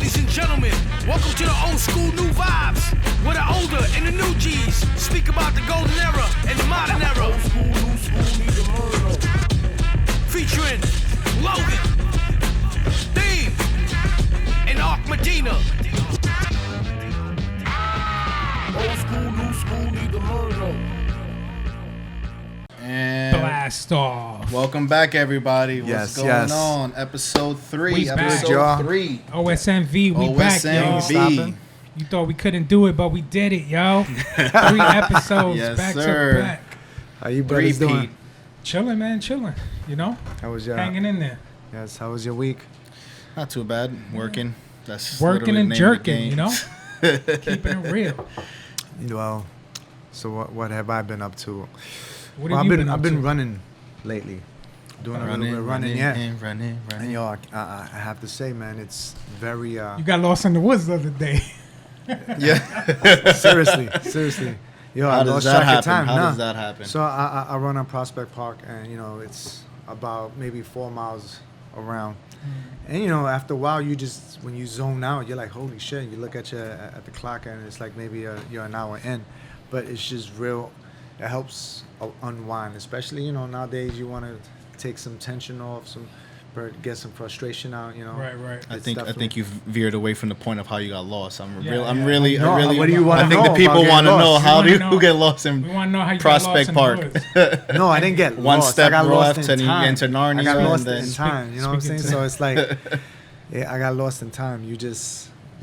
Ladies and gentlemen, welcome to the old school new vibes, where the older and the new G's speak about the golden era and the modern era. Old school, new school, need the murder. Featuring Logan, Theme, and Ark Medina. Old school, new school, need the murder. And blast off. Welcome back, everybody. What's going on? Episode 3. We episode back. 3. OSNV, we back, yo. OSNV. You thought we couldn't do it, but we did it, yo. 3 episodes Yes, back sir. to back. How you brothers doing? Chilling, man, chilling. You know? How was your hanging in there? Yes, how was your week? Not too bad. Working. That's working and the jerking, you know? Keeping it real. Well, so what have I been up to? What have you been up I've been to? running lately. Doing a little bit of running, running. And yo, I have to say, man, it's very You got lost in the woods the other day. Yeah. seriously. Yo, I lost track of time. How does that happen? So I run on Prospect Park, and you know it's about maybe 4 miles around. And you know, after a while, you just when you zone out, you're like, holy shit! You look at the clock, and it's like maybe you're an hour in, but it's just real. It helps unwind, especially you know nowadays you want to take some tension off, get some frustration out. You know, Right. I think you've veered away from the point of how you got lost. I What really. do you want to know? I think the people want to know how We do wanna you get lost in We want to know how you Prospect got lost in Park? the woods. No, I didn't get One lost. step I got lost left in and you time. enter Narnia. I got lost and in time. You know what I'm saying? Speaking So it's like, yeah, I got lost in time. You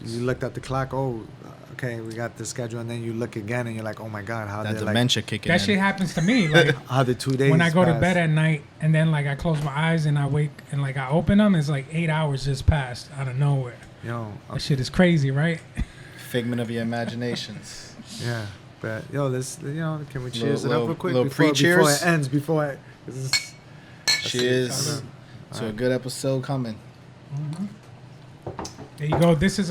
looked at the clock. Oh, okay, we got the schedule, and then you look again, and you're like, oh my god, how that did dementia kicking in. That shit happens to me. Like how did 2 days when I go to pass? bed at night, and then like I close my eyes and I wake and like I open them, it's like 8 hours just passed out of nowhere. Yo, That shit is crazy, right? Figment of your imaginations. yeah, but yo, let's can we cheers it up real quick little before pre-cheers? it ends? Cheers to a good episode coming. There you go. This is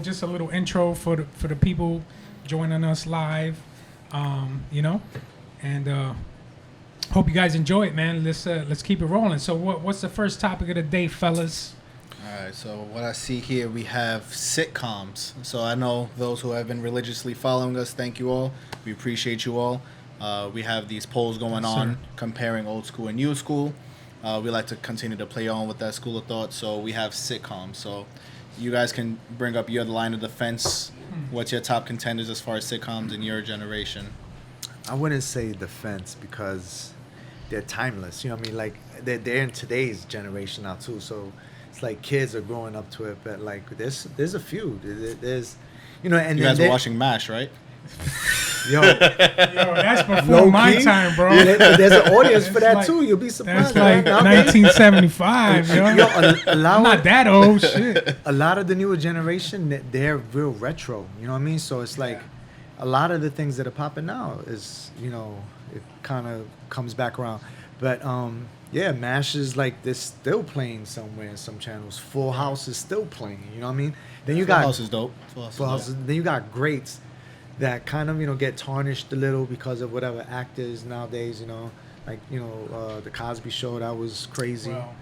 just a little intro for the people joining us live, you know, and hope you guys enjoy it, man. Let's keep it rolling. So what's the first topic of the day, fellas? All right, so what I see here, we have sitcoms. So I know those who have been religiously following us, thank you all. We appreciate you all. We have these polls going on comparing old school and new school. We like to continue to play on with that school of thought. So we have sitcoms. So you guys can bring up your line of defense. What's your top contenders as far as sitcoms in your generation? I wouldn't say defense because they're timeless. You know what I mean? Like they're in today's generation now too. So it's like kids are growing up to it. But like there's a few. There's and you guys were watching MASH, right? Yo, that's before my time, bro. There's an audience for that like, too. You'll be surprised. That's like 1975, yo. I'm not that old, shit. A lot of the newer generation, they're real retro. You know what I mean? So it's like a lot of the things that are popping now is, it kind of comes back around. But yeah, MASH is like they're still playing somewhere in some channels. Full House is still playing. You know what I mean? Then you got Full House is dope. Full House. Then you got greats that kind of get tarnished a little because of whatever actors nowadays. Like the Cosby Show, that was crazy. Well,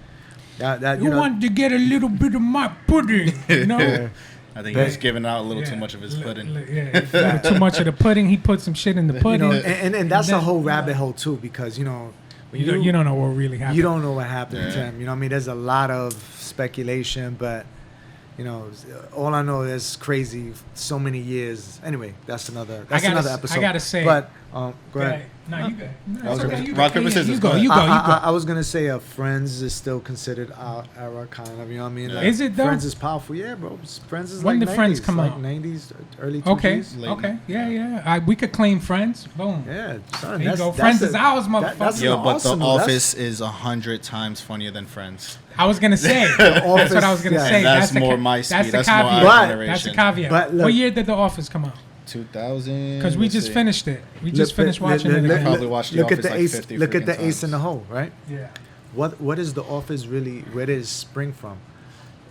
that you want to get a little bit of my pudding, you know? Yeah. I think he's giving out a little too much of his pudding. Yeah, too much of the pudding. He put some shit in the pudding. And that's a whole rabbit hole too, because you don't know what really happened. You don't know what happened to Yeah. him. You know what I mean? There's a lot of speculation, but all I know is crazy. So many years. Anyway, that's another episode. I gotta say, but go ahead. No, you go. Rock, paper, scissors. You go. I was gonna say Friends is still considered our era, kind of. You know what I mean? Like, is it though? Friends is powerful, yeah, bro. Friends is when like did 90s, Friends come like out? 90s, early 2000s. Okay. Yeah. We could claim Friends. Boom. Yeah, son. There you go. Friends is ours, motherfucker. That's Yo, but awesome, The though. Office is 100 times funnier than Friends. I was gonna say. That's what I was gonna say. That's more my speed. That's the That's more caveat. our generation. That's the caveat. But look, what year did The Office come out? 2000. Because we just finished it. We just finished watching it. I again. probably watched The look at Office the like ace. 50 Look at the freaking ace in times. the hole, right? Yeah. What is The Office really? Where does it spring from?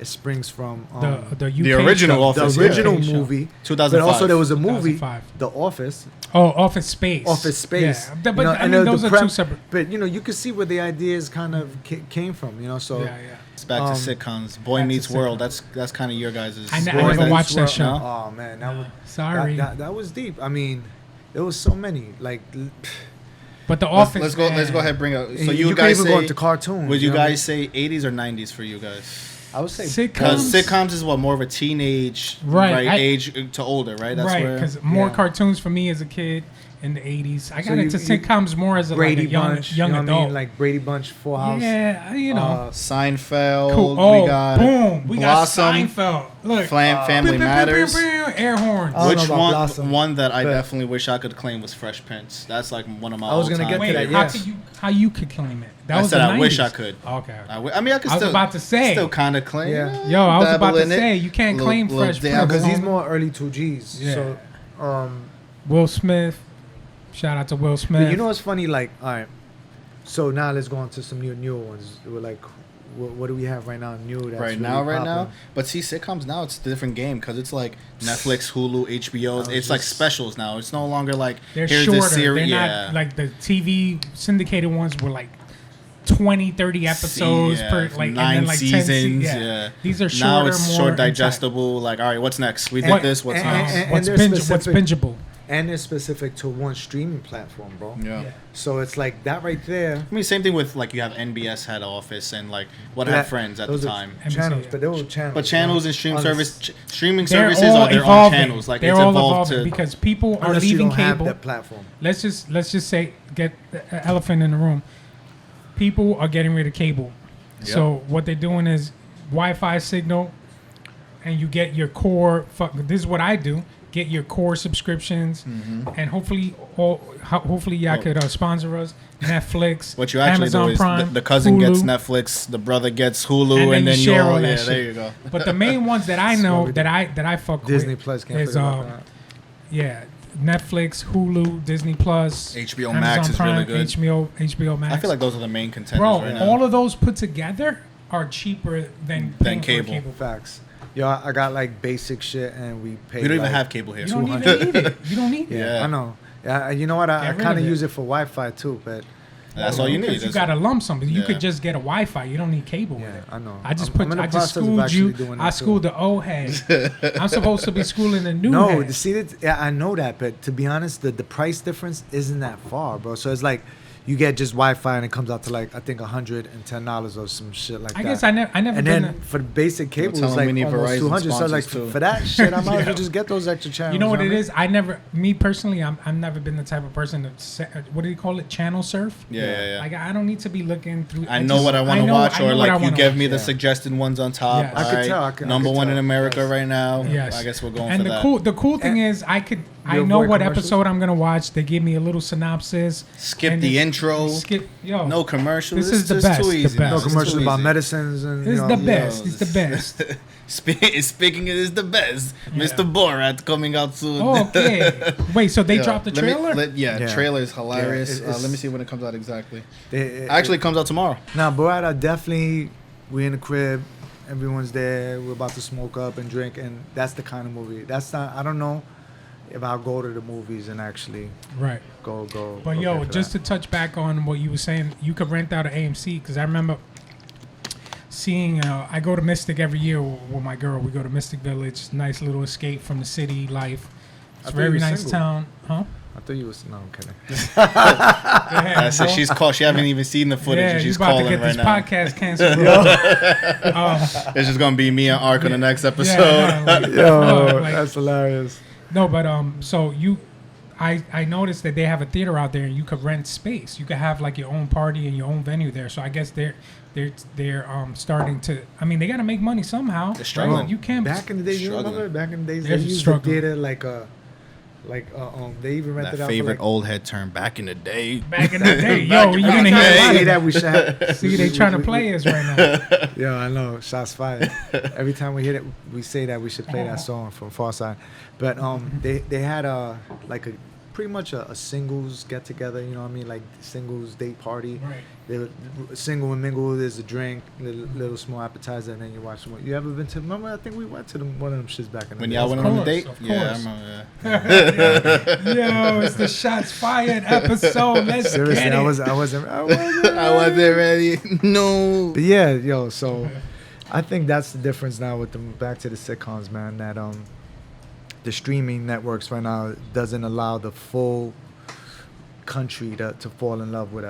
it springs from the UK the original show. Office, the original UK show. movie. 2005. But also there was a movie, 2005. The Office. Oh, Office Space. Office Space. Yeah. But You know, I mean, those are two separate. But you could see where the ideas kind of came from. So Yeah. It's back to sitcoms. Boy back to Meets World. sitcoms. That's kind of your guys'. I never watched that show. Oh man, Sorry. that was deep. I mean, there was so many like. But the Office. Let's go ahead and bring up. So you you can guys even say, go into cartoons. would you know what I guys say 80s or 90s for you guys? I would say Sitcoms? Because sitcoms is what more of a teenage age to older, right? That's right, where because more yeah. cartoons for me as a kid in the 80s. I got So into sitcoms more as a, Brady like a young, Bunch, young you know adult. what I mean? Like Brady Bunch, Full House. Yeah, Seinfeld. cool. Oh, we got boom. We Blossom, got Seinfeld. Look. Family Matters. Air horns. I don't know Which about one? Blossom, One that I but- definitely wish I could claim was Fresh Prince. That's like one of my. I was gonna all-time get to Wait, that, how yes. how you could claim it? That I was said the I wish 90s. I could. Okay. I mean, I could I was still. about to say. Still kind of claim. Yeah. Yo, I was dabble about to in it. say you can't claim Fresh Prince. dabble. because he's more early 2Gs. Yeah. So, Will Smith. Shout out to Will Smith. but you know what's funny? Like, all right. So now let's go on to some newer ones. We're like, what do we have right now? New that's Right really now. popular? But see, sitcoms now it's a different game because it's like Netflix, Hulu, HBO. It's like specials now. It's no longer like They're here's shorter. this series. They're Yeah. not like the TV syndicated ones were like 20, 30 episodes per like 9 and then like 10 seasons. yeah. Yeah. These are shorter, Now it's more short, intact. digestible. Like, all right, what's next? We did What- this. What's and- next? and- What's they're what's specific. bingeable? And they're specific to one streaming platform, bro. Yeah. So it's like that right there. I mean, same thing with like you have NBS had Office and like what That- had Friends at the those are time. Channels, NBC, but they were channels. But channels bro. and streaming Honest- streaming They're services all are their own evolving. channels. Like They're it's all evolved evolving to. because people are Unless you leaving don't have cable. that platform. Let's just say get the elephant in the room. People are getting rid of cable. Yep. So what they're doing is Wi-Fi signal, and you get your core. This is what I do. Get your core subscriptions, and hopefully y'all could sponsor us. Netflix, What you actually Amazon do is Prime, the cousin Hulu, gets Netflix, the brother gets Hulu, and then you you share all all that yeah, shit. there you go. But the main ones that I know So that I fuck Disney with Plus can't is forget about that. yeah, Netflix, Hulu, Disney Plus, HBO Amazon Max is Prime, really good. HBO Max. I feel like those are the main contenders bro, right now. all of those put together are cheaper than paying for cable. Facts. Yo, I got like basic shit, and we pay. we don't even like, have cable here. You don't even need it. You don't need it. Yeah. I know. Yeah, you know what? I Get rid kind of of it. use it for Wi-Fi too, but That's all you need. Because you That's- got a lump sum. You Yeah. could just get a Wi-Fi. You don't need cable with yeah, it. I know. I just I'm in the I just process of schooled actually you. doing I that, too. schooled the old head. I'm supposed to be schooling the new No, head. to see that, yeah, I know that, but to be honest, the price difference isn't that far, bro. So it's like you get just Wi-Fi and it comes out to like I think $110 or some shit like that. I guess I never And been. then for the basic cable, tell it's them like we need almost Verizon 200. So like sponsors, too. for that shit, I might as Yeah. well just get those extra channels. You know what I it mean? is? Me personally, I've never been the type of person to what do you call it? Channel surf. Yeah. Like I don't need to be looking through. I know what I want to watch, or like you give me the Yeah. suggested ones on top. Yes. I could Alright, tell, I could number one tell. in America Yes. right now. Yes. I guess we're going And for that. the cool thing is I You know avoid what commercials? episode I'm gonna watch. They give me a little synopsis. Skip and the it's- intro. Skip yo. No commercials. This is It's the just best, Too the easy best. now. No It's commercials too about easy. medicines and It's you know, the yeah. best. It's the best. Speaking, it is the best. Mr. Borat coming out soon. Okay. Wait, so they Yeah. dropped the Let me- trailer? yeah, trailer is hilarious. Yeah, it's- Let me see when it comes out exactly. It Actually, it comes out tomorrow. Now, Borat, I definitely, we in the crib, everyone's there, we're about to smoke up and drink, and that's the kind of movie. That's not, I don't know if I'll go to the movies and actually Right. go. But go yo, pay for just that. to touch back on what you were saying, you could rent out an AMC because I remember seeing. I go to Mystic every year with my girl. We go to Mystic Village, nice little escape from the city life. It's I a thought you very were nice single. town, huh? I thought you was, no, I'm kidding. Yeah, So she's called. She haven't even seen the footage, yeah, and you she's about to calling get right this now. podcast canceled. It's just gonna be me and Ark on the next episode. Yo, like- that's hilarious. No, but so I noticed that they have a theater out there, and you could rent space. You could have like your own party and your own venue there. So I guess they're starting to. I mean, they got to make money somehow. They're struggling. Right? You can't. Back in the day, you Struggling. remember? Back in the days, They're they used struggling. the theater they even rented That out favorite for like, old head term back in the day. Back in the day, Back yo, in you the gonna day. hear a lot say of that we should have. See, they trying to play us right now. Yeah, I know. Shots fired. Every time we hit it, we say that we should play that song from Far Side. But they had like a pretty much a singles get together. You know what I mean? Like singles date party. Right. They single and mingle. There's a drink, little small appetizer, and then you watch them. You ever been to? Remember, I think we went to one of them shits back in the When day. y'all went on a date? Of Yeah, I course. remember. Yo, it's the Shots Fired episode. Let's Seriously, get it. I wasn't I wasn't ready. No. But yeah, yo, so I think that's the difference now with them. Back to the sitcoms, man. That the streaming networks right now doesn't allow the full country to fall in love with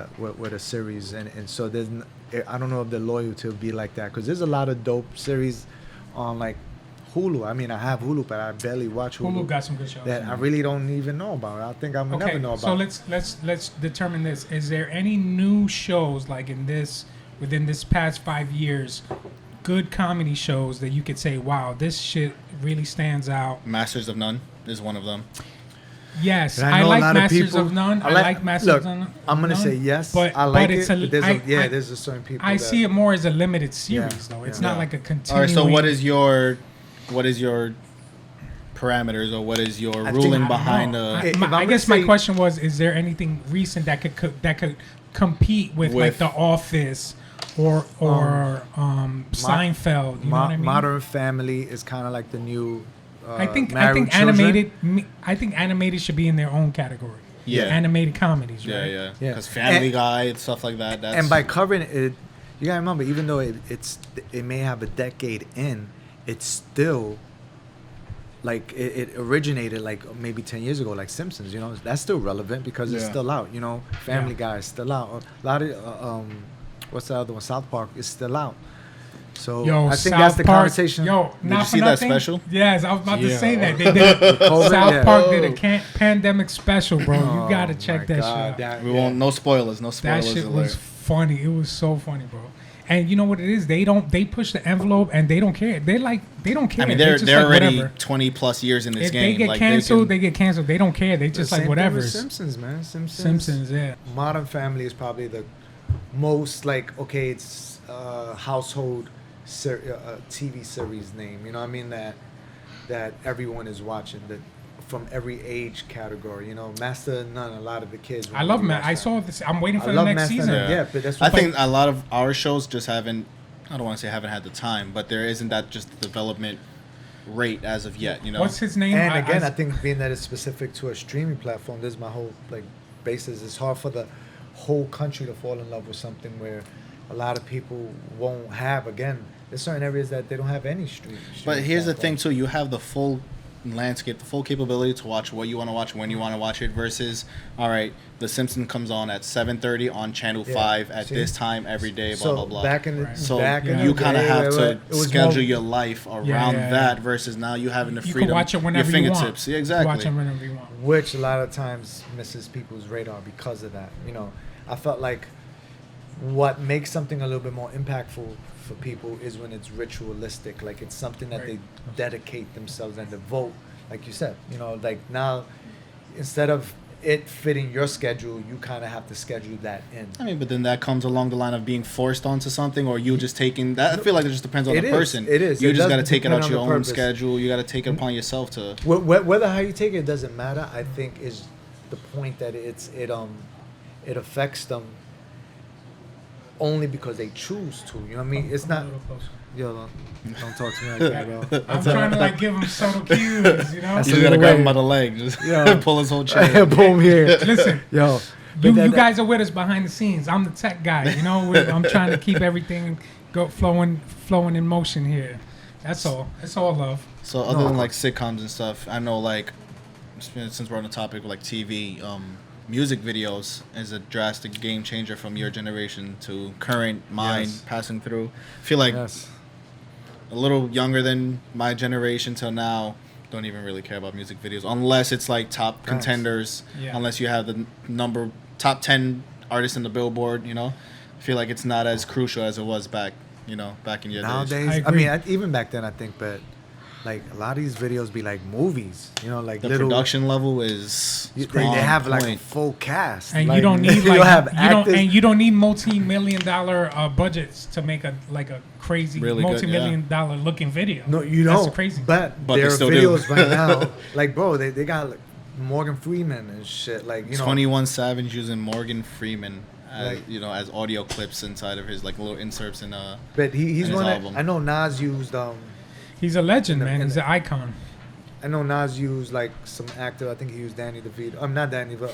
a series, and so I don't know if they're loyal to be like that, because there's a lot of dope series on like Hulu. I mean, I have Hulu, but I barely watch Hulu. Hulu got some good shows. that I really don't even know about. I think I'm never know about. So let's determine this. Is there any new shows like within this past 5 years, good comedy shows that you could say, wow, this shit really stands out? Masters of None is one of them. Yes, And I know a like lot of Masters people- of None. I like- like Masters look, of None. I'm gonna say yes. but I like it's it. But there's a certain people. I that, see it more as a limited series, Yeah, though. It's yeah. not like a All continuing. right. So what is your parameters, or what is your I think- ruling I don't behind know. the? If I'm I gonna guess my say- question was: is there anything recent that could compete with like With- The Office or Seinfeld? You know what I mean? Modern Family is kind of like the new. I think Married with Children. animated should be in their own category. Yeah. Animated comedies, Yeah, right? yeah. Yeah. Because Family And- Guy and stuff like that. That's, And by covering it, you gotta remember, even though it may have a decade in, it's still like it originated like maybe 10 years ago, like Simpsons. You know, that's still relevant because it's Yeah. still out. You know, Family Yeah. Guy is still out. A lot of what's the other one? South Park is still out. So Yo, I think South that's the Park, conversation. Yo, you not see for that nothing. special? Yes, I was about to Yeah. say that. They did COVID, South yeah. Park did a pandemic special, bro. You gotta Oh, check my that God, shit out. we won't. No spoilers. No That spoilers. shit alert. was funny. It was so funny, bro. And you know what it is? They push the envelope and they don't care. They don't care. I mean, They they're just they're like, already whatever. 20 plus years in this If game. they get like, canceled, they they get canceled. They don't care. They just The like same thing whatever. with Simpsons, man. Simpsons, yeah. Modern Family is probably the most like, okay, it's household TV series name. You know what I mean? That everyone is watching. That from every age category. You know, Master of None. A lot of the kids. I love man. Matt. I saw this. I'm waiting for I the love next Master of season. None. Yeah, but that's I what think a lot of our shows just haven't. I don't want to say haven't had the time, but there isn't that just development rate as of yet. You know. What's his name? And again, I think being that it's specific to a streaming platform, this is my whole like basis. It's hard for the whole country to fall in love with something where a lot of people won't have. Again, there's certain areas that they don't have any streaming. But here's the thing too: you have the full landscape, the full capability to watch what you want to watch when you want to watch it. Versus, all right, The Simpsons comes on at 7:30 on Channel Yeah. 5 at See? this time every day. Blah So blah blah. back in the Right. So back in you the kind of day, have it to was schedule more- your life around Yeah. that versus now you having the You freedom, can watch it whenever your you want. fingertips. Yeah, You exactly. watch it whenever you want. which a lot of times misses people's radar because of that. You know, I felt like what makes something a little bit more impactful for people is when it's ritualistic, like it's something that Right. they dedicate themselves and devote, like you said. You know, like now instead of it fitting your schedule, you kind of have to schedule that in. I mean, but then that comes along the line of being forced onto something, or you just taking that. I feel like it just depends on It the is. person. It is. You It just does got to take it depend out on your the own purpose. schedule. You got to take it upon yourself to. Whether how you take it doesn't matter. I think is the point that it affects them only because they choose to. You know what I mean? It's not. A little closer. Yo, don't talk to me like that, bro. I'm trying to like give him subtle cues, you know. That's You a just got to little grab him way. by the leg, just Yeah. pull his whole chair. Boom here. Listen, Yo, but you that- guys are with us behind the scenes. I'm the tech guy, you know. I'm trying to keep everything flowing in motion here. That's all. It's all love. So other No. than like sitcoms and stuff, I know like since we're on the topic of like TV, music videos is a drastic game changer from your generation to current mine Yes. passing through. I feel like Yes. a little younger than my generation till now don't even really care about music videos unless it's like top Facts. contenders, Yeah. unless you have the top 10 artists in the Billboard, you know. I feel like it's not as crucial as it was back in your days. Nowadays, I I agree. mean, even back then, I think, but like a lot of these videos be like movies. You know, like The little. production level is They on have like a point. full cast, And like, you don't need like you'll have you don't need multi-million-dollar budgets to make a crazy Really good, multi-million-dollar looking video. No, you That's don't. crazy. But But they there are still do. videos right now, like bro, they got like Morgan Freeman and shit. Like, you know, 21 Savage using Morgan Freeman as, Like- you know, as audio clips inside of his like little inserts in but he's his one. album. I know Nas used He's a legend, In the- man. in He's the- an icon. I know Nas used like some actor. I think he used Danny DeVito. I'm not Danny, but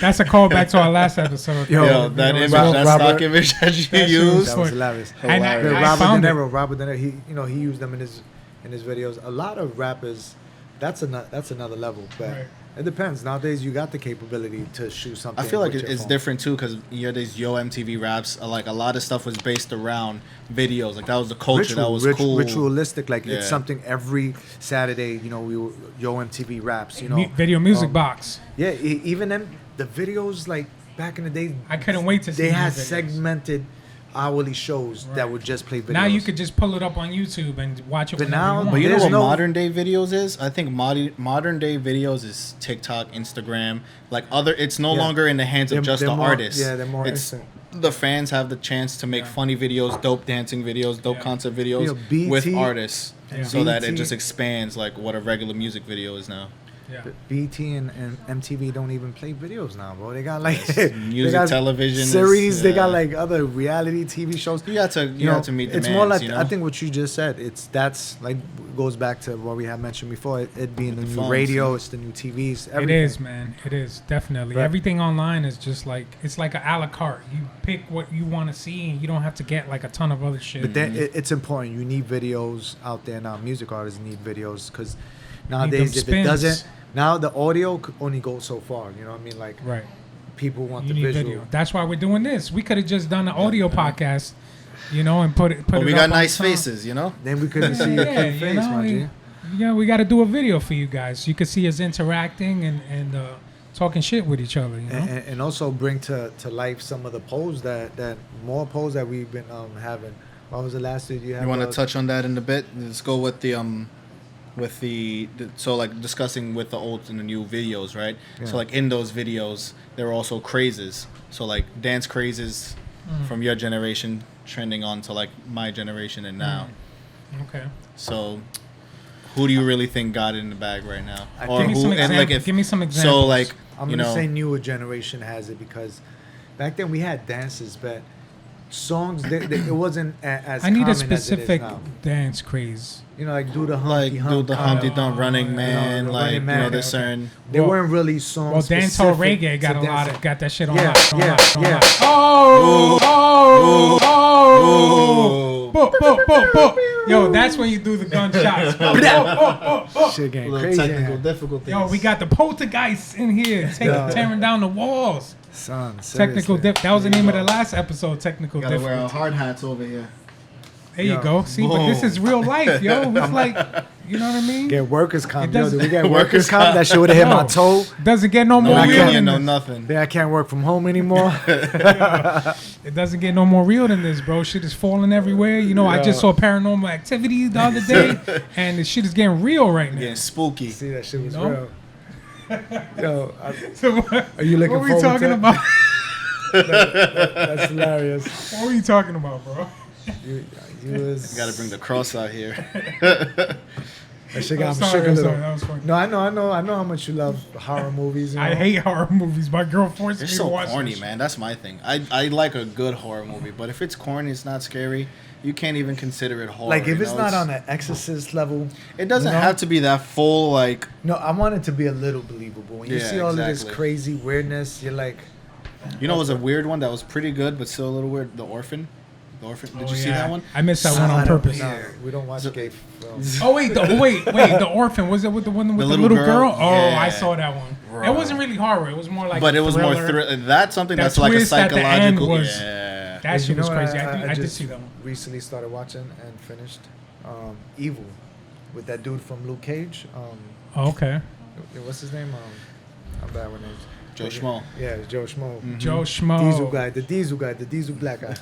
That's a callback to our last episode. Yo, Yo, that you know, image, Rob- that Robert- stock image that you That shit used. that was hilarious. And I- Hilarious. But I Robert found De it. Niro, he used them in his videos. A lot of rappers, that's another level. But Right. it depends. Nowadays, you got the capability to shoot something. I feel like with your it's phone. different too because these Yo MTV raps, like a lot of stuff was based around videos. Like that was the culture. That was cool. Ritualistic. Like Yeah. it's something every Saturday. You know, we were Yo MTV raps. You know, Video music um, box. Yeah, even them the videos like back in the day. I couldn't wait to see They had these videos. segmented hourly shows that Right. would just play videos. Now you could just pull it up on YouTube and watch it But whenever now- you want. But you know There's what no- modern day videos is? I think modern day videos is TikTok, Instagram, like other. It's no Yeah. longer in the hands of just the more, artists. Yeah, they're more It's instant. the fans have the chance to make Yeah. funny videos, dope dancing videos, dope Yeah. concept videos You know, BT with artists, Yeah. so that it BT just expands like what a regular music video is now. yeah. BT and MTV don't even play videos now, bro. They got like Music they got television is- series. They got yeah. like other reality TV shows. You have to You know, have to meet the it's more like you know? I think what you just said. That's like goes back to what we had mentioned before. It being the The new phones, radio, yeah. it's the new TVs. It Everything. is, man. It is definitely. Right. Everything online is just like it's like a la carte. You pick what you want to see, and you don't have to get like a ton of other shit. But then it's important. You need videos out there now. Music artists need videos because them nowadays if it spins. doesn't, now the audio could only go so far. You know what I mean? Like right. people want You the need visual. video. That's why we're doing this. We could have just done an audio podcast, you know, and put it. But we up got on nice some- faces, you know. Then we couldn't see your Yeah, cute you face, know, my G. Yeah, we got to do a video for you guys. You could see us interacting and talking shit with each other. You know. And also bring to life some of the polls that more polls that we've been having. What was the last year you had? You want to touch on that in a bit? Let's go with the so like discussing with the old and the new videos, right? Yeah. So like in those videos, there were also crazes. So like dance crazes from your generation trending on to like my generation and now. Okay. So who do you really think got it in the bag right now? I Or Give me who some and like examples. if Give me some examples. so like I'm you gonna know say newer generation has it because back then we had dances, but songs it wasn't as I need common a as it is specific now. dance craze. You know, like do the like Humpty do Hump the kind Humpty of- Dump Running you know, Man, the like Running you know Man. there's certain They Well- weren't really songs. Well, dancehall specific reggae got to a lot dancehall. of got that shit on Yeah, lock. on yeah, lock, on yeah. lock. Oh, boop, boop, boop, boop. Yo, that's when you do the gunshots. Shit getting little crazy. technical man. difficulties. Yo, we got the poltergeists in here, tearing down the walls. Son, Technical seriously. dip. That was the name of the last episode. Technical Gotta wear our difficulty. hard hats over here. There you Yo. go. See, but this Boom. is real life, yo. It's like, you know what I mean? Get workers comp. It Yo, doesn't- did we get Workers workers comp? That shit would have hit my No. toe. Doesn't get no No more I real can't- union, than no this. nothing. Then I can't work from home anymore. It doesn't get no more real than this, bro. Shit is falling everywhere. You know, I just saw Paranormal Activity the other day, and the shit is getting real right now. Getting spooky. See, that shit was No. real. Yo, So what, are you looking what we forward talking to about? That's hilarious. What were you talking about, bro? You was, Gotta bring the cross out here. that shit got me Sorry, shook a I'm little. sorry, that was funny. No, I know how much you love horror movies. You know? I hate horror movies. My girl forced They're me to so watch corny, this man. That's my thing. I like a good horror movie, but if it's corny, it's not scary. You can't even consider it horror. Like if you it's know? not on an Exorcist level, it doesn't you know? have to be that full. Like no, I want it to be a little believable. When you Yeah, see all of this exactly. crazy weirdness, you're like, you know, it was a weird one that was pretty good, but still a little weird. The Orphan. The Orphan. Did Oh, you see yeah. that one? I missed that son, one on purpose. No, we don't watch So- gay films. Oh wait, wait, the orphan was it with the one with the little girl? Oh, Yeah. I saw that one. Bro. It wasn't really horror. It was more like. But a it was more thriller. that's something That that's like a twist at the end psychological. was- Yeah. That shit You was know, crazy. I did just see that one. recently started watching and finished Evil with that dude from Luke Cage. Oh, okay. What's his name? I'm bad with names. Joe Schmo. Yeah, it's Joe Schmo. Joe Schmo. Diesel guy, the diesel black guy.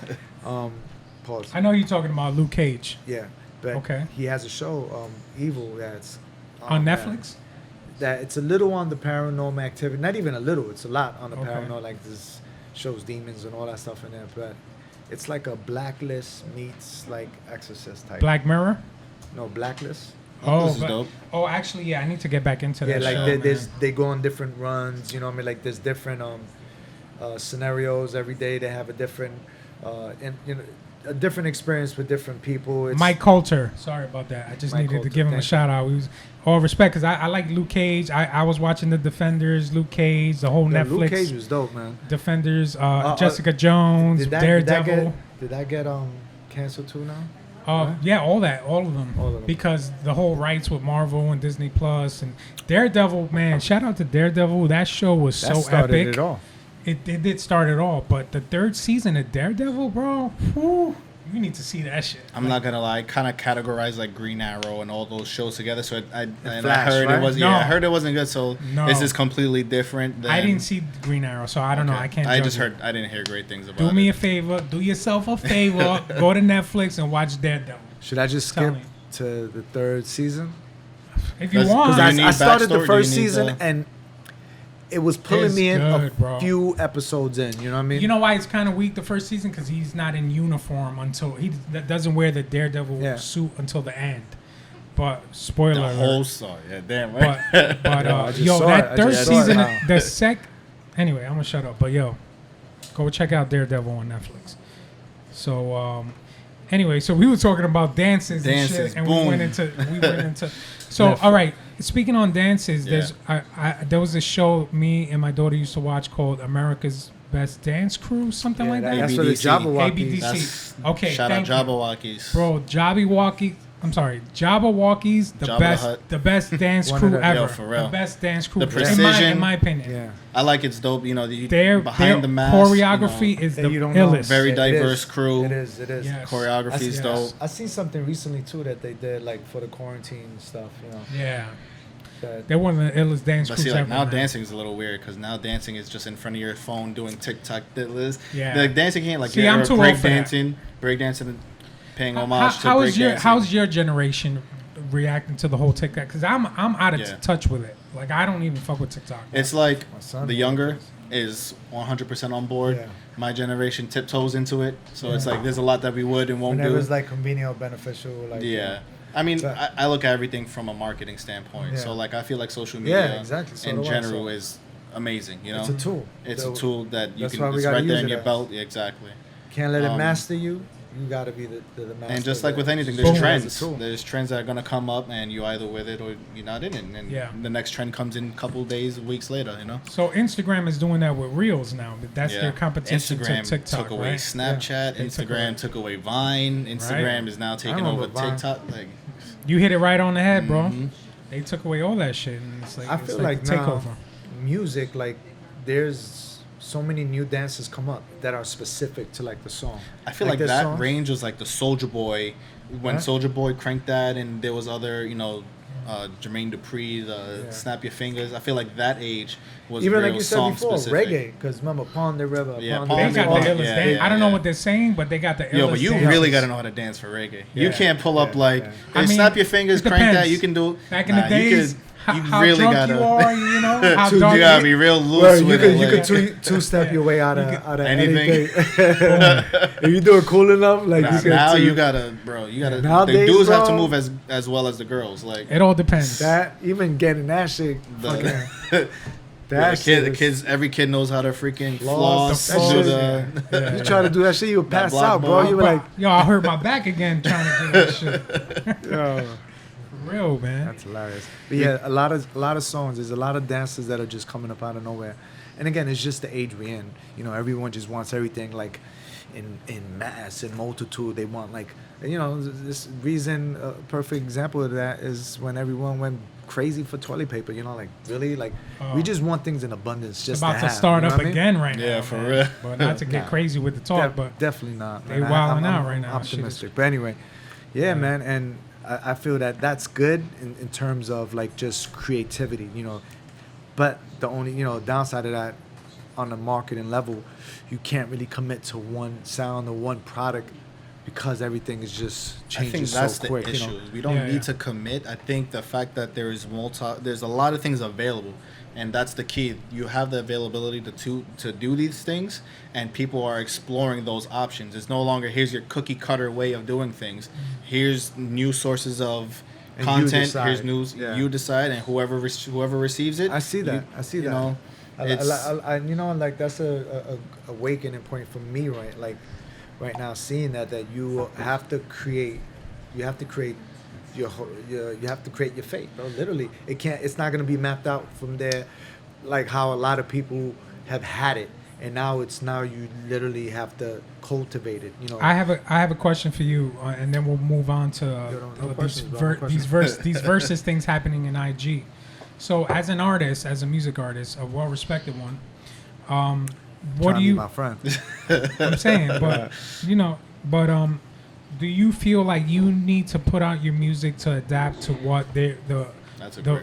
Pause. I know you're talking about Luke Cage Yeah, but Okay. he has a show, Evil, that's on Netflix. That it's a little on the paranormal activity. Not even a little. It's a lot on the Okay. paranormal. Like this shows demons and all that stuff in there. But it's like a Blacklist meets like Exorcist type. Black Mirror. No, Blacklist. This is but- dope. actually, yeah, I need to get back into Yeah, that like show, they go on different runs. You know what I mean? Like there's different scenarios every day. They have a different and you know a different experience with different people. It's, Mike Coulter. Sorry about that. I just Mike needed to Coulter, give him a thank shout out. He was all respect because I like Luke Cage. I was watching the Defenders, Luke Cage, the whole yeah, Netflix Luke Cage was dope, man. Defenders, Jessica Jones, Daredevil. Did that get canceled too now? Yeah, all of them. All of them. Because the whole rights with Marvel and Disney Plus and Daredevil, man. Shout out to Daredevil. That show was That so started epic. it all. It did start it all, but the third season of Daredevil, bro, whew, you need to see that shit. I'm not gonna lie, kind of categorize like Green Arrow and all those shows together. So I Flash, heard right? it was No. I heard it wasn't good. So No. this is completely different. Than, I didn't see Green Arrow, so I don't know. Okay. I can't. I judge just it. heard. I didn't hear great things about Do it. me a favor. Do yourself a favor. Go to Netflix and watch Daredevil. Should I just Tell skip me. to the third season? If you Because want. Do you need I started the backstory? first Do you need season the- and it was pulling It's me in a good, bro. few episodes in. You know what I mean? You know why it's kind of weak the first season? Because he's not in uniform until he doesn't wear the Daredevil Yeah. suit until the end. But spoiler the alert. whole story. Yeah, damn right. But I just yo, saw that it. I third just saw it season, now. the Anyway, I'm gonna shut up. But yo, go check out Daredevil on Netflix. So anyway, so we were talking about dances and Dances, shit, and boom. we went into. So all right, speaking on dances, Yeah. there was a show me and my daughter used to watch called America's Best Dance Crew, something Yeah, like that. that's for the ABDC. Jabberwockies. ABDC. That's, Okay, shout thank out you. Jabberwockies. Bro, Jabberwockies, Jabba the the best dance One crew of the- ever. Yo, for real. The best dance crew, The in precision. my opinion. Yeah. I like it's dope. You know, Their behind the mask. choreography is Yeah, the you don't know. illest. Very It diverse is. crew. It is. It is. Yes. Choreography's Yes. dope. I seen something recently too that they did like for the quarantine stuff. You know. Yeah, That, they're one of the illest dance But crews see, like ever. now man. dancing is a little weird because now dancing is just in front of your phone doing TikTok. Yeah. Like dancing can't like See, I'm too old for that. breakdancing, paying homage to breakdancing. How's your generation reacting to the whole TikTok? Because I'm out of Yeah. touch with it. Like I don't even fuck with TikTok. It's like My son the younger is 100% on board. Yeah. My generation tiptoes into it, so it's like there's a lot that we would and won't whenever do. it's like convenient or beneficial. Like Yeah. I mean, But- I look at everything from a marketing standpoint. Yeah. So, like, I feel like social media Yeah, exactly. So in do I, general so- is amazing, you know? It's a tool. It's So a tool that you that's can, why we it's gotta right there use in it your as- belt. Yeah, exactly. Can't let it Um, master you. You gotta be the master. And just like of with it. anything, Boom. there's As a trends. tool. There's trends that are going to come up, and you either with it or you're not in it. And Yeah. the next trend comes in a couple days, weeks later, you know? So Instagram is doing that with Reels now. But that's Yeah. their competition Instagram to TikTok, took away right? Snapchat. They took Instagram away- took away Vine. Instagram is now taking remember over Vine. TikTok. Like, You hit it right on the head, bro. Mhm. They took away all that shit, and it's like I it's feel like like the now takeover. music, like there's so many new dances come up that are specific to like the song. I feel like there's that songs- range was like the Soldier Boy when Huh? Soldier Boy cranked that, and there was other, you know, Jermaine Dupri, the Yeah. Snap Your Fingers. I feel like that age was Even real like you said song before, specific. reggae. Because remember, Pond the River. Yeah, Pond Pond They the got the River. illest Yeah, dance. yeah, I don't know yeah. what they're saying, but they got the illest. Yo, but you dances. really got to know how to dance for reggae. You Yeah. can't pull up Yeah, like, yeah. hey, I mean, snap your fingers, it crank that. depends. You can do. Back in the Nah, days, you how really drunk gotta. you are, you know, how you dark gotta be real loose Well, you with could it. you like- could two step your way out of anything. anything. If you do it cool enough, like Nah, you can now two- you gotta, bro. You gotta. Nowadays, the dudes have to bro. move as well as the girls. Like It all depends. that even getting that shit. Fucking, the, that shit the is- kids. Every kid knows how to freaking Floss, floss. the Do floss. the, You try to do that shit, you would That pass block out, bro. ball. You were like, Yo, I hurt my back again trying to do that shit. yo, For real, man. that's hilarious. But yeah, a lot of songs. There's a lot of dances that are just coming up out of nowhere. And again, it's just the age we're in. You know, everyone just wants everything like in mass and multitude. They want like, you know, this reason. A perfect example of that is when everyone went crazy for toilet paper. You know, like really, like Oh. we just want things in abundance. It's Just about to, to have, start you know up what I mean? again right now. Yeah, for man. real. But not to get Nah. crazy with the talk, but Definitely not. they man. wilding I'm out right now. Shit is- Optimistic, but anyway, yeah, man, and I feel that that's good in terms of like just creativity, you know. But the only downside of that, on the marketing level, you can't really commit to one sound or one product because everything is just I changing think that's so the quick. issue. You know? We don't Yeah, need yeah. to commit. I think the fact that there's a lot of things available, and that's the key. You have the availability to do these things, and people are exploring those options. It's no longer here's your cookie cutter way of doing things. Here's new sources of And you content. decide. Here's news. Yeah. You decide, and whoever receives it. I see that. I see that. Know, you know, like that's a awakening point for me, right? Like right now, seeing that you have to create, you have to create you have to create your fate, bro. Literally, it's not gonna be mapped out from there, like how a lot of people have had it, and now you literally have to cultivate it. You know. I have a question for you, and then we'll move on to these versus things happening in IG. So, as an artist, as a music artist, a well-respected one, what do you? My friend. I'm saying, but do you feel like you need to put out your music to adapt to what the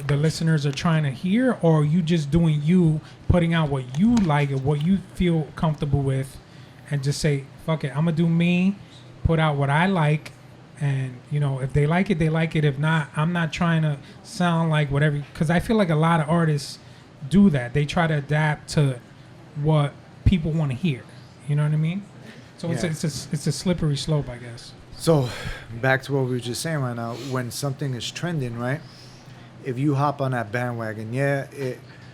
listeners are trying to hear, or are you just doing you, putting out what you like and what you feel comfortable with, and just say, fuck it, I'm gonna do me, put out what I like, and if they like it, they like it. If not, I'm not trying to sound like whatever, because I feel like a lot of artists do that. They try to adapt to what people want to hear. You know what I mean? So Yeah. it's a slippery slope, I guess. So, back to what we were just saying right now. When something is trending, right? If you hop on that bandwagon,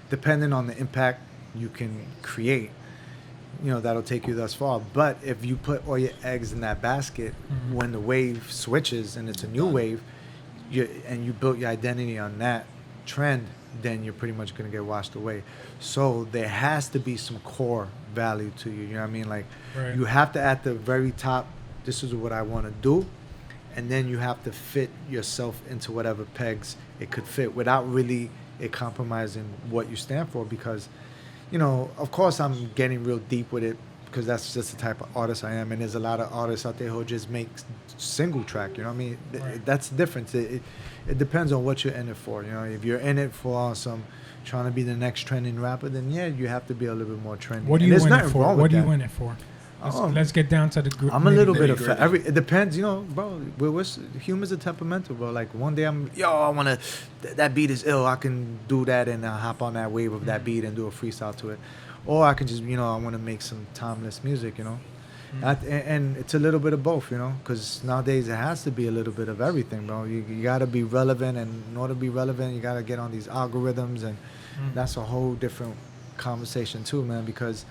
depending on the impact you can create, that'll take you thus far. But if you put all your eggs in that basket, when the wave switches and it's a new wave, and you built your identity on that trend, then you're pretty much going to get washed away. So there has to be some core value to you. You know what I mean? Like, Right. You have to, at the very top, this is what I want to do. And then you have to fit yourself into whatever pegs it could fit without really it compromising what you stand for. Because, of course I'm getting real deep with it because that's just the type of artist I am. And there's a lot of artists out there who just make single track, you know what I mean? Right. That's different. It depends on what you're in it for. If you're in it for trying to be the next trending rapper, then you have to be a little bit more trendy. What do you win it for? What do you win it for? Let's get down to the group. I'm a little bit of it depends, bro. Humans are temperamental, bro. Like one day I wanna that beat is ill. I can do that and hop on that wave of that beat and do a freestyle to it, or I can just I want to make some timeless music, and it's a little bit of both, because nowadays it has to be a little bit of everything, bro. You gotta be relevant, and in order to be relevant, you gotta get on these algorithms, and that's a whole different conversation too, man, because.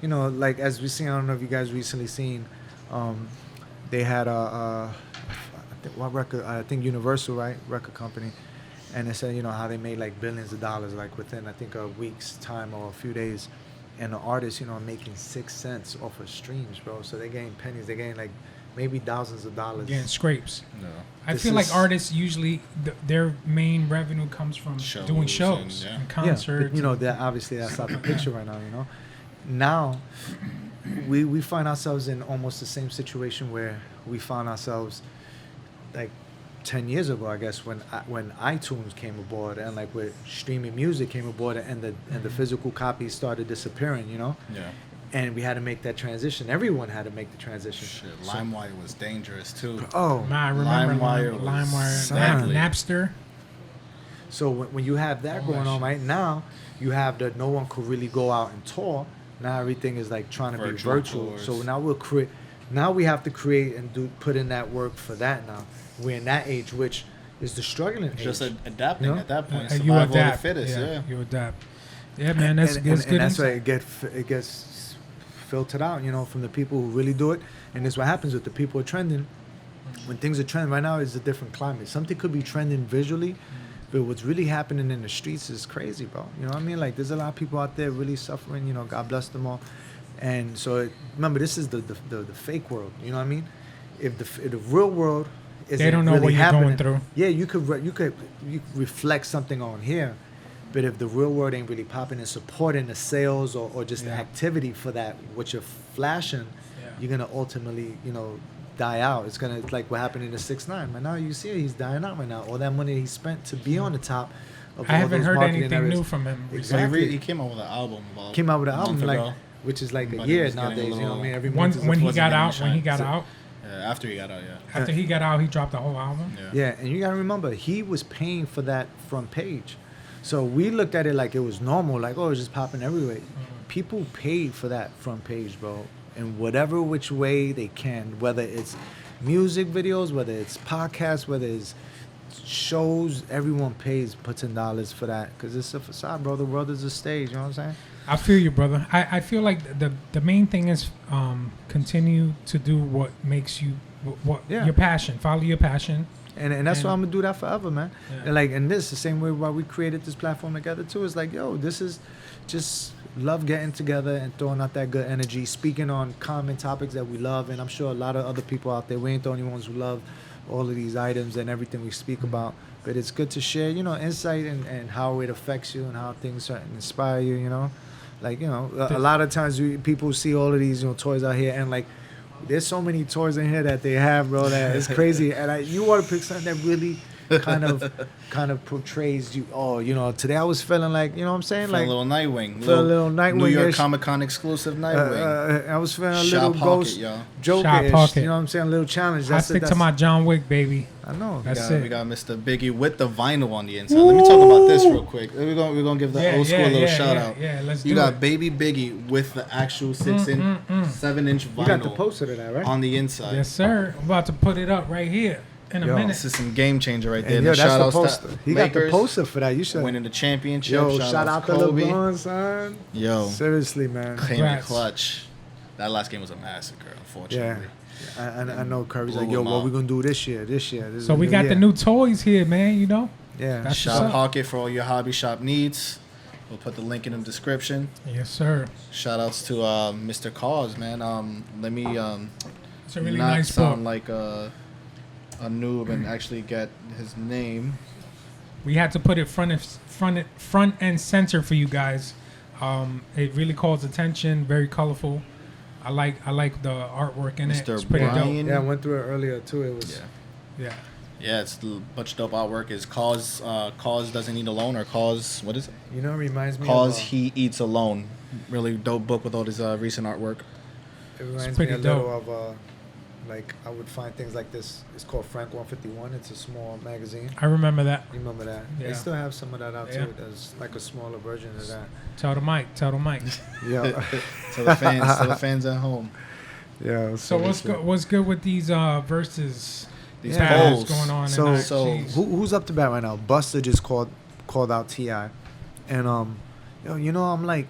Like as we see, I don't know if you guys recently seen, they had I think Universal, right, record company, and they said how they made like billions of dollars like within I think a week's time or a few days, and the artists making 6 cents off of streams, bro. So they're getting pennies, they're getting like maybe thousands of dollars. Getting scrapes. No. I feel like artists usually their main revenue comes from doing shows and concerts. Yeah, but, obviously that's not the picture right now. Now, we find ourselves in almost the same situation where we found ourselves like 10 years ago, I guess, when iTunes came aboard and like where streaming music came aboard and the physical copies started disappearing, Yeah. And we had to make that transition. Everyone had to make the transition. Shit, LimeWire was dangerous too. Oh, I remember LimeWire, Napster. So when you have that going on right now, you have that no one could really go out and tour. Now everything is like trying to be virtual. Tours. So now now we have to create and put in that work for that now. We're in that age, which is the struggling age. Just adapting at that point. You Survival of the adapt. fittest, You adapt. Yeah, man, that's good. And that's why it gets filtered out, from the people who really do it. And that's what happens with the people who are trending. When things are trending right now, it's a different climate. Something could be trending visually, but what's really happening in the streets is crazy, bro. You know what I mean? Like, there's a lot of people out there really suffering. God bless them all. And so, remember, this is the fake world. You know what I mean? If the real world isn't they don't know really what you're happening, going through. Yeah, you could reflect something on here, but if the real world ain't really popping and supporting the sales or just the activity for that, what you're flashing, you're gonna ultimately, die out. It's like what happened in the 6ix9ine. Right now, you see it, he's dying out right now. All that money he spent to be on the top. I haven't heard anything new from him. Exactly. He came out with an album. Came out with an album ago. which is like a year nowadays. You know what I mean? Every month when he got out. After he got out, After he got out, he dropped the whole album. Yeah, and you gotta remember, he was paying for that front page. So we looked at it like it was normal, like, oh, it's just popping everywhere. People paid for that front page, bro, in whatever which way they can, whether it's music videos, whether it's podcasts, whether it's shows everyone puts in dollars for that because it's a facade, bro. The world is a stage. You know what I'm saying? I feel you, brother. I feel like the main thing is continue to do what makes you your passion. Follow your passion. And that's why I'm gonna do that forever, man. Yeah. And this the same way why we created this platform together too. It's like, yo, this is just love getting together and throwing out that good energy, speaking on common topics that we love, and I'm sure a lot of other people out there. We ain't the only ones who love all of these items and everything we speak about. But it's good to share, insight and how it affects you and how things inspire you. Like, a lot of times people see all of these toys out here and like. There's so many toys in here that they have, bro. That it's crazy. And you want to pick something that really kind of portrays you. Oh, today I was feeling like, you know what I'm saying? Like a little Nightwing. Feel a little Nightwing. New York Comic-Con exclusive Nightwing. I was feeling a Shop little pocket, Ghost y'all. Joker-ish. You know what I'm saying? A little challenge. I stick to my John Wick, baby. I know. That's it. We got Mr. Biggie with the vinyl on the inside. Let me talk about this real quick. We're gonna give the old school a little shout out. Yeah, let's do it. You got Baby Biggie with the actual 7-inch vinyl. You got the poster to that, right? On the inside. Yes, sir. I'm about to put it up right here in a minute. This is some game changer right there. And that's shout the outs poster. to He Lakers got the poster for that. You should winning the championship. Yo, shout out to Kobe. LeBron, son. Yo, Seriously, man. came in Congrats. clutch. That last game was a massacre, unfortunately. I know Curry's like, Blew yo, him what out. we gonna do this year? This is So we got the new toys here, man. Yeah. That's what's Shop up. pocket for all your hobby shop needs. We'll put the link in the description. Yes, sir. Shout outs to Mr. Cause, man. Let me It's a really not nice sound book. like a noob and actually get his name. We had to put it front and center for you guys. It really calls attention. Very colorful. I like the artwork in it. Mr. It's pretty Brian. Yeah, I went through it earlier too. It was Yeah. dope. Yeah. Yeah, it's a bunch of dope artwork. Is Cause Doesn't Eat Alone or Cause, what is it? it reminds me Cause of He Eats Alone. Really dope book with all this recent artwork. it reminds me pretty a little of like I would find things like this. It's called Frank 151. It's a small magazine. I remember that. You remember that? Yeah. They still have some of that out Yeah. too. There's like a smaller version of that. Tell the mic. Yeah. To the fans at home. Yeah. So what's good with these verses? These battles polls. going on So- tonight? so Jeez. Who's up to bat right now? Buster just called out T.I. And I'm like,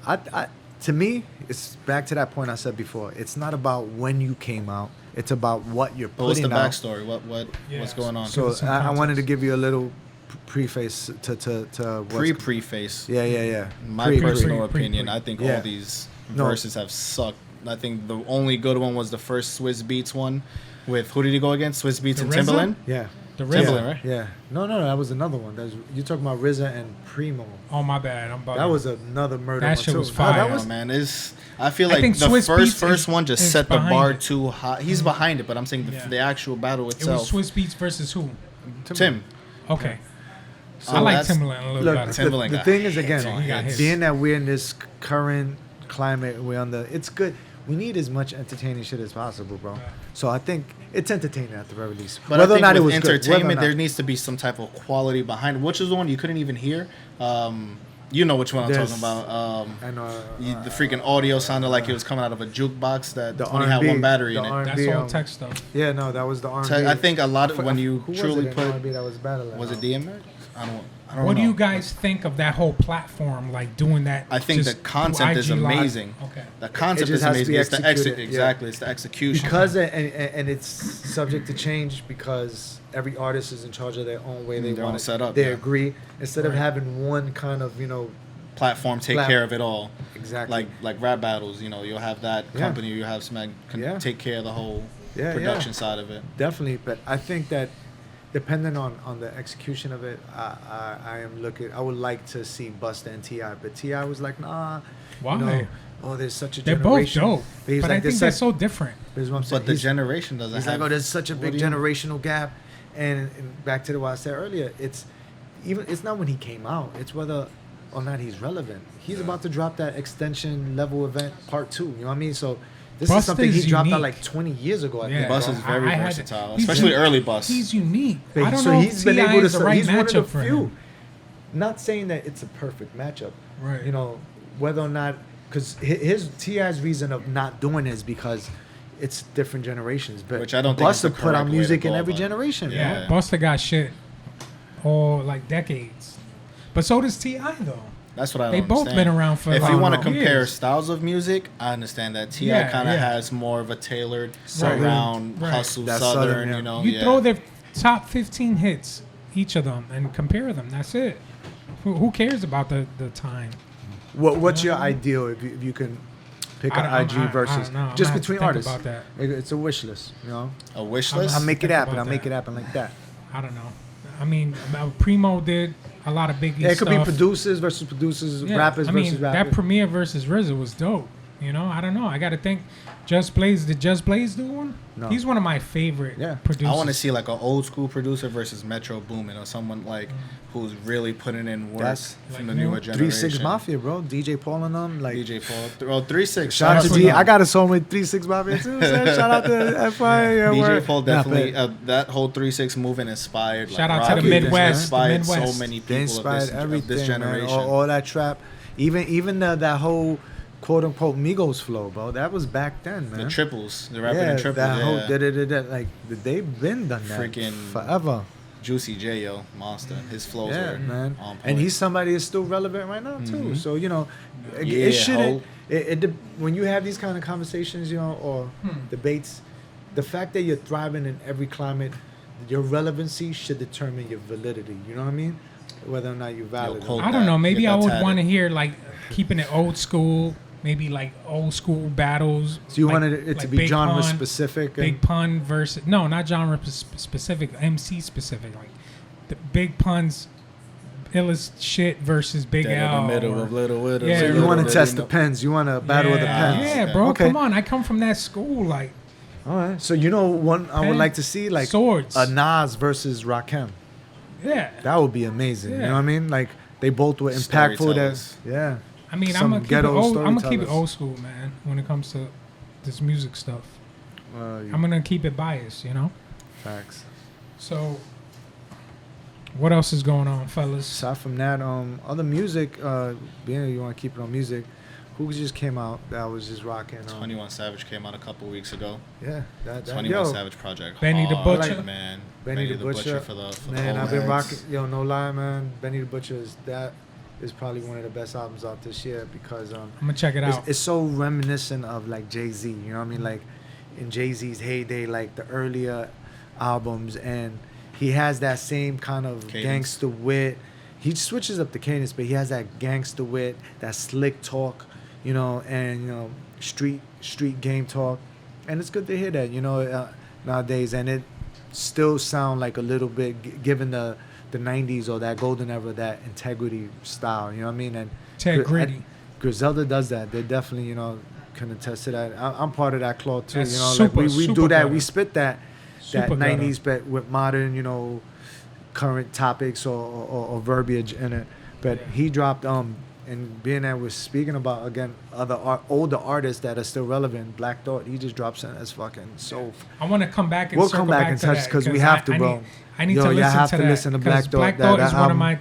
I to me, it's back to that point I said before. It's not about when you came out. It's about what you're What's putting the out. backstory? Yeah. What's going on? So Some I wanted to context. give you a little preface to what's Preface. Yeah. My personal pre. opinion, I think Yeah. all these No. verses have sucked. I think the only good one was the first Swiss Beats one with who did he go against? Swiss Beats The and RZA? Timbaland. Yeah. The Timbaland, RZA. right? Yeah. No, that was another one. You're talking about RZA and Primo. Oh my bad. I'm bugging. That was another murder That one shit too. was Oh, fire. that Oh, was man, I feel I like think the Swiss Beats first one just is set the behind bar it. too high. He's behind it, but I'm saying Yeah. the actual battle It itself. was Swiss Beats versus who? Tim. Okay. So I like that's- Timbaland a little Look, better. Timbaland the got thing is hits again, on He got hits. being that we're in this current climate, it's good. We need as much entertaining shit as possible, bro. So I think it's entertaining at the very least. But Whether I or think not it with was good, entertainment, whether or there not- needs to be some type of quality behind it. Which is the one you couldn't even hear. You know which one I'm There's- talking about. I know The freaking audio sounded like it was coming out of a jukebox that the only had R&B, one battery the in it. R&B, That's all tech stuff. Yeah, no, that was the R&B. I think a lot of when you Who was truly it in put, R&B that was battling? was it DMX? I don't know. What do you guys think of that whole platform, like doing that? I think the just concept through is IG Live? amazing. Okay. The concept just is has to amazing. be It's the executed, yeah. exactly. It's the execution. Because and it's subject to change because every artist is in charge of their own way they Their want own it. setup, They yeah. agree instead of Right. having one kind of platform take Plat- care of it all. exactly Like rap battles, you'll have that Yeah. company, you have somebody can Yeah. take care of the whole Yeah, production yeah. side of it. definitely. But I think that depending on the execution of it, I would like to see Busta and T.I. But T.I. was like, nah. Why? There's such a They're both generation. dope, But he's but like, I think there's they're such- so different. Here's what I'm saying. But the He's- generation doesn't He's have. like, there's such a what big do you- generational gap, and back to what I said earlier, it's not when he came out, it's whether or not he's relevant. He's about to drop that extension level event part 2. You know what I mean? So this is Busta something he is dropped out unique. like 20 years ago. I Yeah. think. Bus bro. is very I had- versatile, he's especially unique. early Bus. He's unique. But I don't so know he's if been T.I. able to. is the right He's one of matchup the for few. him. Not saying that it's a perfect matchup. Right. Whether or not, because his T.I.'s reason of not doing it is because it's different generations. But Which I don't think is Busta the put out correct way music to in go every about it. generation. Yeah. Man. Busta got shit all like decades, but so does T.I. though. That's what I don't They both understand. been around for If like you want to compare years. styles of music, I understand that T.I. Yeah, kind of yeah. has more of a tailored Southern. around Right. hustle That's southern, Southern, yeah. you know. You yeah. throw their top 15 hits, each of them, and compare them. That's it. Who cares about the time? What's your ideal if you can pick I an don't- I IG don't versus know. I'm just gonna have to between think artists? about that. It's a wish list, you know. a wish I'm- list. I'll make it think happen. about I'll make that. it happen like that. I don't know. I mean, Primo did a lot of Biggie Yeah, it could be stuff. producers versus producers, Yeah, rappers I mean, versus that rappers. Premier versus RZA was dope. You know, I don't know. I got to think. Just Blaze, did Just Blaze do one? No. He's one of my favorite Yeah. producers. I want to see like an old school producer versus Metro Boomin or someone like who's really putting in work That's from like the newer new- generation. 3-6 Mafia, bro. DJ Paul and them, like. DJ Paul. Well, 3-6. Shout out to That's D. what- I got a song with 3-6 Mafia too. So shout out to FI. Yeah, DJ word. Paul Nah, definitely. but that whole 3-6 movement inspired. Shout like, out to the Rocky. Midwest, the Inspired Midwest. so many They people inspired of everything, this man. generation. All that trap, even that whole quote unquote Migos flow, bro. That was back then, man. The triples, the rapping yeah, in triples. that whole Yeah. like they've been done that Freaking forever. Juicy J, yo, monster. His flows Yeah, were man. on point. And he's somebody that's still relevant right now too. So you know, Yeah, it shouldn't. Ho. When you have these kind of conversations, you know, or debates, the fact that you're thriving in every climate, your relevancy should determine your validity. You know what I mean? Whether or not you're valid. quote I don't know. Maybe Get I that would tatted. want to hear like keeping it old school. Maybe like old school battles. So you like- wanted it to like be Big genre Pun, specific. Big Pun versus not genre specific, MC specific. Like the Big Pun's illest shit versus Big Dead L. in the middle or- of Little Widows. Yeah, So you Little want to Widows, test you the know. pens. You want to battle with the pens. Yeah, bro. Okay. Come on. I come from that school. Like All right. So you know one I would Pen, like to see like swords. a Nas versus Rakim. yeah. That would be amazing. You Yeah. know what I mean? Like they both were impactful. Storytellers. Yeah. I mean, Some I'm gonna keep it ghetto old. I'm gonna keep it storytellers. old school, man. When it comes to this music stuff, You- I'm gonna keep it biased. You know. facts. So, what else is going on, fellas? Aside from that, other music. Being you want to keep it on music, who just came out that was just rocking? 21 Savage came out a couple weeks ago. Yeah, that 21 yo, Savage project. Benny the hard, Butcher. man. Benny the Butcher. for the Man, old I've been heads. rocking. Yo, no lie, man. Benny the Butcher is probably one of the best albums out this year because I'm gonna check it out. it's so reminiscent of like Jay-Z. You know what I mean? Like in Jay-Z's heyday, like the earlier albums, and he has that same kind of Cadence. gangster wit. He switches up the cadence, but he has that gangster wit, that slick talk, you know, and you know, street game talk, and it's good to hear that, you know, nowadays, and it still sound like a little bit given the 90s or that golden era, that integrity style, you know what I mean? And Integrity. Griselda does that. They definitely, you know, can attest to that. I'm part of that club too. That's You know, super, like we super do that. gutter. We spit that Super 90s, but with modern, you know, current topics or verbiage in it. But he dropped and being that we're speaking about again other older artists that are still relevant, Black Thought. He just drops in as fucking so. I want to come back and We'll circle come back and to touch that, because we have to, I bro. Need, I need Yo, to y'all listen have to to that. listen to Black 'cause Thought. Black That Thought is one of album- my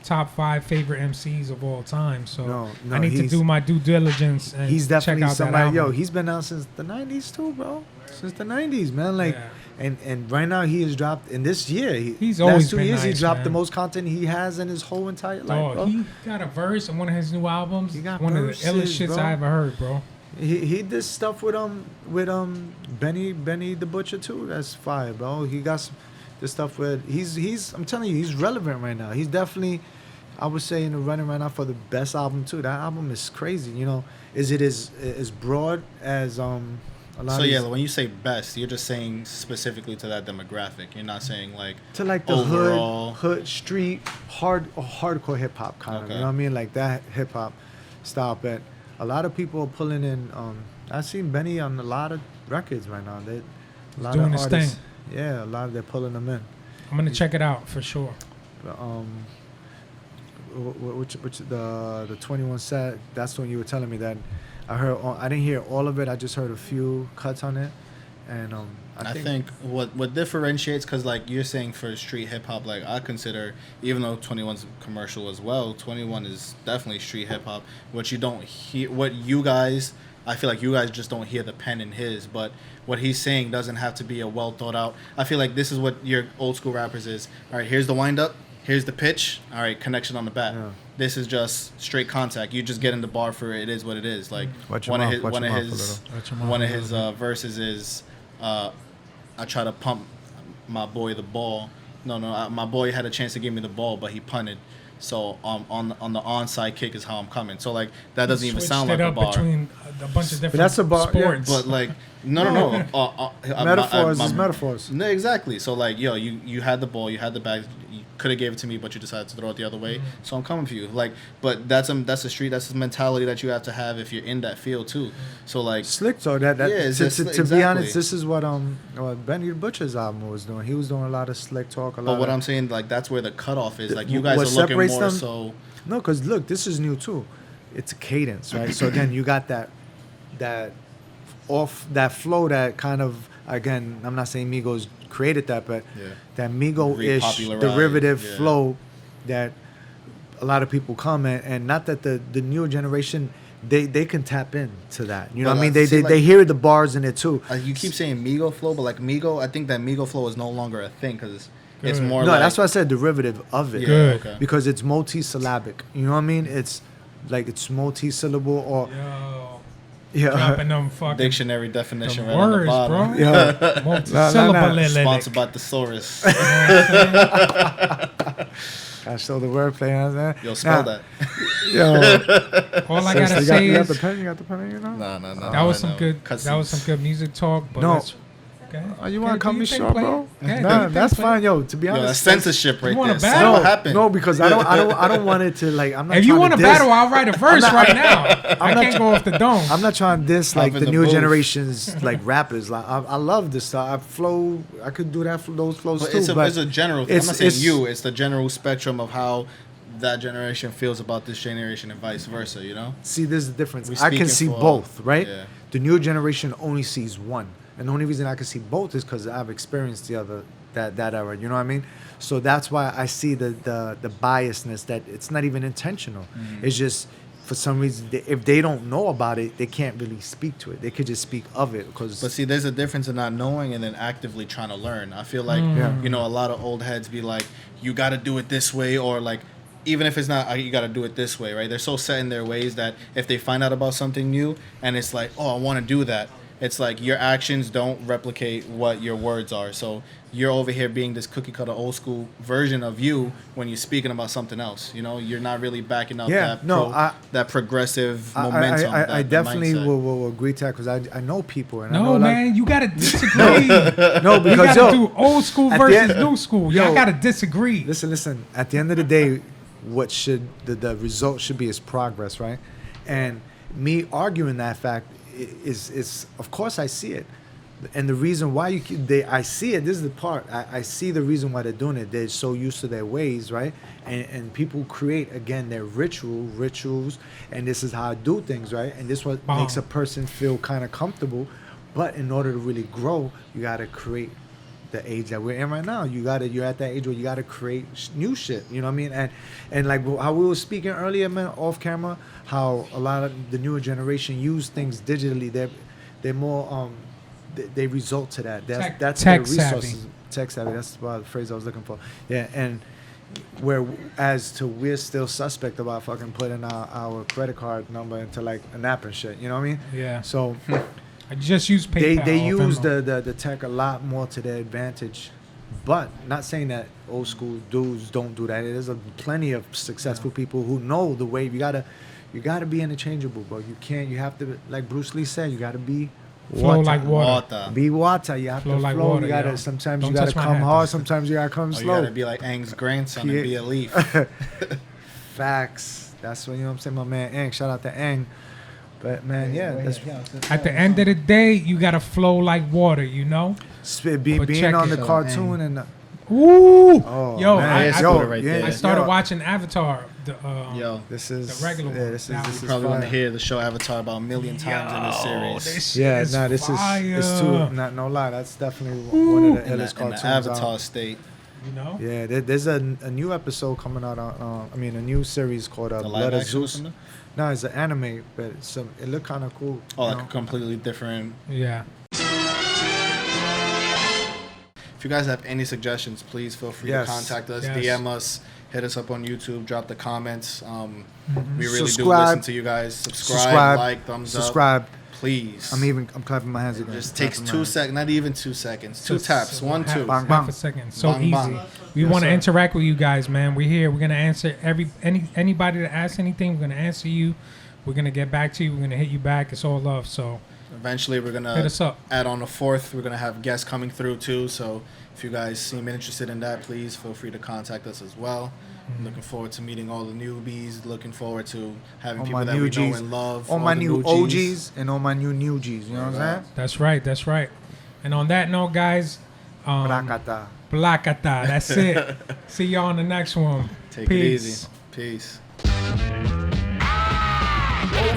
top 5 favorite MCs of all time. So No, I need to he's- do my due diligence and He's check definitely out that somebody. album. Yo, he's been out since the 90s too, bro. Since the 90s, man. Like, Yeah. and right now he has dropped in this year. He's always last 2 been years he nice, dropped the man. most content he has in his whole entire life. Dog, Bro. he got a verse on one of his new albums. He got one verses, of the illest shits bro. I ever heard, bro. He did stuff with Benny the Butcher too. That's fire, bro. He got the stuff with he's I'm telling you, he's relevant right now. He's definitely, I would say, in the running right now for the best album too. That album is crazy. You know, is it as broad as a lot So of yeah, these- when you say best, you're just saying specifically to that demographic. You're not saying like to like the overall. hood street hardcore hip hop kind of, Okay. you know what I mean, like that hip hop style. But a lot of people are pulling in. I've seen Benny on a lot of records right now. A lot doing of his artists, thing. yeah, a lot of they're pulling them in. I'm gonna check it out for sure. Which the 21 set. That's when you were telling me that. I heard. I didn't hear all of it. I just heard a few cuts on it, and I think what differentiates, because like you're saying for street hip hop, like I consider, even though 21's commercial as well, 21 is definitely street hip hop. What you don't hear, what you guys I feel like you guys just don't hear the pen in his, but what he's saying doesn't have to be a well thought out. I feel like this is what your old school rappers is. All right, here's the wind up, here's the pitch. All right, connection on the bat. Yeah. This is just straight contact. You just get in the bar for it is what it is. Like one of his verses is, I try to pump my boy the ball. No, my boy had a chance to give me the ball, but he punted. So on the onside kick is how I'm coming. So like that doesn't even sound like a bar. Between a bunch of different but that's a bar, sports. Yeah. But like no. Metaphors. Metaphors. No, exactly. So like you had the ball, you had the bag, you could have gave it to me, but you decided to throw it the other way. So I'm coming for you. Like, but that's a street. That's the mentality that you have to have if you're in that field too. So like slick. So to be honest, this is what Benny the Butcher's album was doing. He was doing a lot of slick talk. But what I'm saying, like that's where the cutoff is. Like you guys are looking more them, so. No, because look, this is new too. It's a cadence, right? So again, you got that off that flow that kind of, again, I'm not saying Migos created that, but that Migo-ish derivative flow that a lot of people comment, and not that the newer generation they can tap into that. You know what I mean? They hear the bars in it too. You keep saying Migo flow, but like Migo, I think that Migo flow is no longer a thing because it's more. No, like, that's why I said derivative of it. Yeah, okay. Because it's multi-syllabic. You know what I mean? It's like it's multi-syllable or. Dropping them fucking dictionary definition right words, on the bottom. bro. Yeah. Multi-syllable. Sponsored by Thesaurus. I show the wordplay. Yo, spell that. Yo, all I gotta say is, you got the pen, you know? No. That was some good. That was some good music talk. But no. Oh, you want to cut me short, bro? Nah, that's fine, yo. To be honest, that's censorship right there. Battle? What happened? No, because I don't want it to like. I'm not. If you want to battle, I'll write a verse right now. I can't go off the dome. I'm not trying to diss like the new generation's like rappers. Like I love this stuff. I could do that for those flows but too. It's a general thing. I'm not saying you. It's the general spectrum of how that generation feels about this generation and vice versa. You know. See, there's a difference. I can see both, right? Yeah. The newer generation only sees one. And the only reason I can see both is because I've experienced the other that era. You know what I mean? So that's why I see the biasness that it's not even intentional. Mm-hmm. It's just for some reason if they don't know about it, they can't really speak to it. They could just speak of it. But see, there's a difference in not knowing and then actively trying to learn. I feel like you know a lot of old heads be like, you got to do it this way, or like. Even if it's not, you got to do it this way, right? They're so set in their ways that if they find out about something new and it's like, oh, I want to do that. It's like your actions don't replicate what your words are. So you're over here being this cookie cutter old school version of you when you're speaking about something else. You know, you're not really backing up that progressive momentum. I definitely will agree to that because I know people. And no, I know man, you got to disagree. No, because you got to do old school versus new school. Y'all got to disagree. Listen. At the end of the day, what should the result should be is progress, right? And me arguing that fact is of course I see it, and the reason why I see it. This is the part I see the reason why they're doing it. They're so used to their ways, right? And people create again their rituals, and this is how I do things, right? And this is what makes a person feel kind of comfortable. But in order to really grow, you got to create. The age that we're in right now, you're at that age where you gotta create new shit. You know what I mean? And like how we were speaking earlier, man, off camera, how a lot of the newer generation use things digitally. They're more they result to that. That's their resources. Tech savvy. That's the phrase I was looking for. Yeah, and we're still suspect about fucking putting our credit card number into like an app and shit. You know what I mean? Yeah. So. I just use PayPal. They use the tech a lot more to their advantage, but not saying that old school dudes don't do that. There's plenty of successful people who know the way. You gotta be interchangeable, bro. You have to, like Bruce Lee said, you gotta be flow like water. Be water. You have flow to like flow. water. You gotta sometimes you gotta come hard. Sometimes you gotta come slow. You gotta be like Aang's grandson and be a leaf. Facts. That's what, you know what I'm saying. My man Aang. Shout out to Aang. But man, at the end of the day, you gotta flow like water, you know. Being on the cartoon and. Ooh, yo, man, I started watching Avatar. This is the regular one. This is probably want to hear the show Avatar about a million times in this series. This is too. No lie, that's definitely one of the illest cartoons. The Avatar state. You know? Yeah, there's a new episode coming out. A new series called Blood of Zeus. No, it's an anime, but it looked kind of cool. Oh, you like know? a completely different. Yeah. If you guys have any suggestions, please feel free to contact us, Yes. DM us, hit us up on YouTube, drop the comments. We really do Subscribe. listen to you guys. Subscribe, like, thumbs up. Subscribe. Please. I'm clapping my hands again. It just takes Clapping my 2 hands. seconds, not even 2 seconds. Two taps. 1, 2. Bang, Half bang. a second. So Bang, easy. bang. We Yes, want to sir. interact with you guys, man. We're here. We're gonna answer anybody that asks anything. We're gonna answer you. We're gonna get back to you. We're gonna hit you back. It's all love. So Eventually, we're going hit us to up. add on a fourth. We're going to have guests coming through, too. So if you guys seem interested in that, please feel free to contact us as well. I'm looking forward to meeting all the newbies. Looking forward to having All people my that new we know Gs. and love. All the my new Gs. OGs and all my new Gs. You know what I'm saying? That's right. That's right. And on that note, guys, Brakata. Blakata. That's it. See y'all on the next one. Take it easy. Peace. Old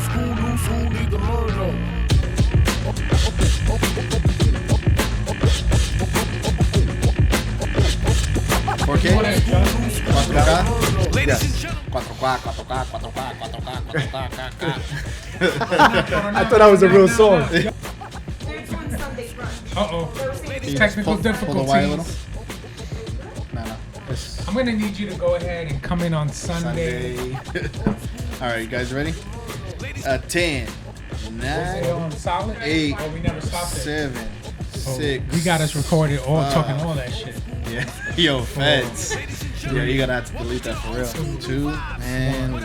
school, new school, need to learn though. 4K? 4K? Ladies and gentlemen. 4K, 4K, 4K, 4K, 4K, I thought that was a real song. Uh oh. Technical Pull the wire a little. difficulties. No. It's I'm gonna need you to go ahead and come in on Sunday. Sunday. All right, you guys ready? 10, Was it 9, on solid? 8, Oh, we never stopped it. 7, Oh, 6. we got us recorded all talking all that shit. Yeah. Yo, feds. Yeah, you're gonna have to delete that for real. 2 and 1.